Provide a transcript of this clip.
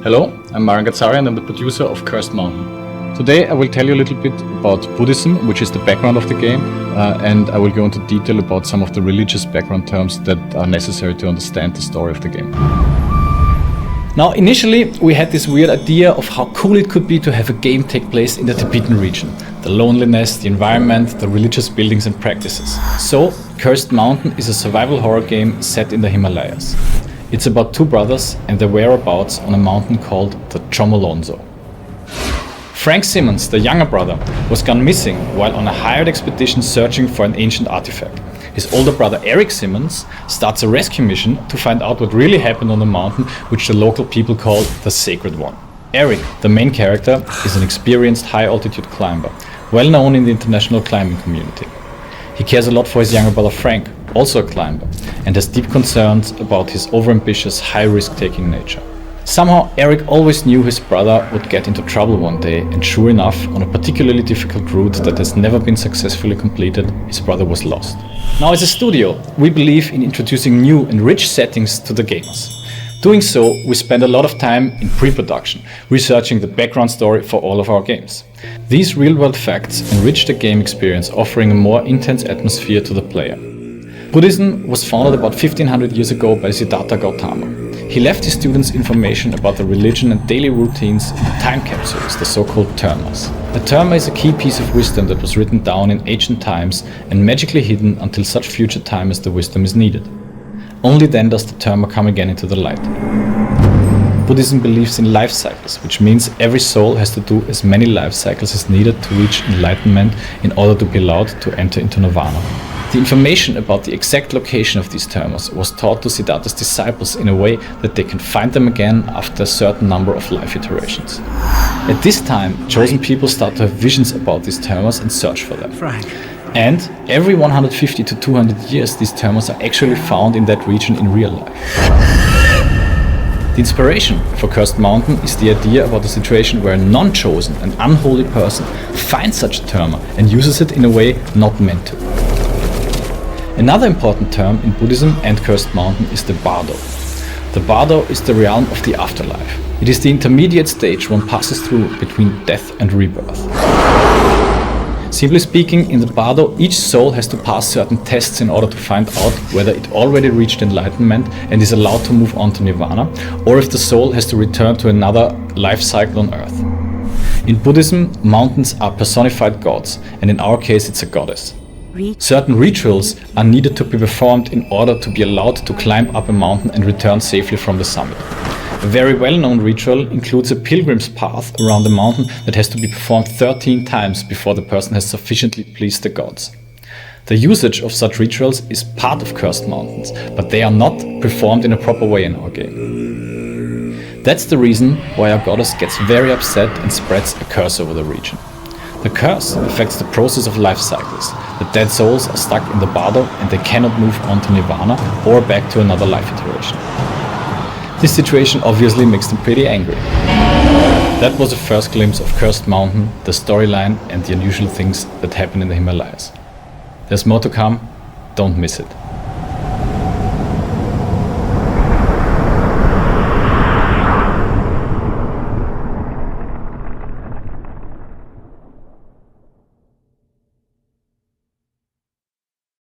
Hello, I'm Maran Gazzari and I'm the producer of Cursed Mountain. Today I will tell you a little bit about Buddhism, which is the background of the game, and I will go into detail about some of the religious background terms that are necessary to understand the story of the game. Now, initially we had this weird idea of how cool it could be to have a game take place in the Tibetan region. The loneliness, the environment, the religious buildings and practices. So, Cursed Mountain is a survival horror game set in the Himalayas. It's about two brothers and their whereabouts on a mountain called the Chomolonzo. Frank Simmons, the younger brother, was gone missing while on a hired expedition searching for an ancient artifact. His older brother Eric Simmons starts a rescue mission to find out what really happened on the mountain, which the local people call the Sacred One. Eric, the main character, is an experienced high-altitude climber, well known in the international climbing community. He cares a lot for his younger brother Frank, also a climber, and has deep concerns about his overambitious, high-risk-taking nature. Somehow, Eric always knew his brother would get into trouble one day, and sure enough, on a particularly difficult route that has never been successfully completed, his brother was lost. Now, as a studio, we believe in introducing new and rich settings to the gamers. Doing so, we spend a lot of time in pre-production, researching the background story for all of our games. These real-world facts enrich the game experience, offering a more intense atmosphere to the player. Buddhism was founded about 1500 years ago by Siddhartha Gautama. He left his students information about the religion and daily routines in time capsules, the so-called termas. A terma is a key piece of wisdom that was written down in ancient times and magically hidden until such future time as the wisdom is needed. Only then does the terma come again into the light. Buddhism believes in life cycles, which means every soul has to do as many life cycles as needed to reach enlightenment in order to be allowed to enter into nirvana. The information about the exact location of these termas was taught to Siddhartha's disciples in a way that they can find them again after a certain number of life iterations. At this time, chosen people start to have visions about these termas and search for them. And every 150 to 200 years, these termas are actually found in that region in real life. The inspiration for Cursed Mountain is the idea about a situation where a non-chosen and unholy person finds such a terma and uses it in a way not meant to. Another important term in Buddhism and Cursed Mountain is the bardo. The bardo is the realm of the afterlife. It is the intermediate stage one passes through between death and rebirth. Simply speaking, in the bardo, each soul has to pass certain tests in order to find out whether it already reached enlightenment and is allowed to move on to nirvana, or if the soul has to return to another life cycle on earth. In Buddhism, mountains are personified gods, and in our case it's a goddess. Certain rituals are needed to be performed in order to be allowed to climb up a mountain and return safely from the summit. A very well-known ritual includes a pilgrim's path around the mountain that has to be performed 13 times before the person has sufficiently pleased the gods. The usage of such rituals is part of Cursed Mountains, but they are not performed in a proper way in our game. That's the reason why our goddess gets very upset and spreads a curse over the region. The curse affects the process of life cycles. The dead souls are stuck in the bardo and they cannot move on to nirvana or back to another life iteration. This situation obviously makes them pretty angry. That was a first glimpse of Cursed Mountain, the storyline and the unusual things that happen in the Himalayas. There's more to come, don't miss it.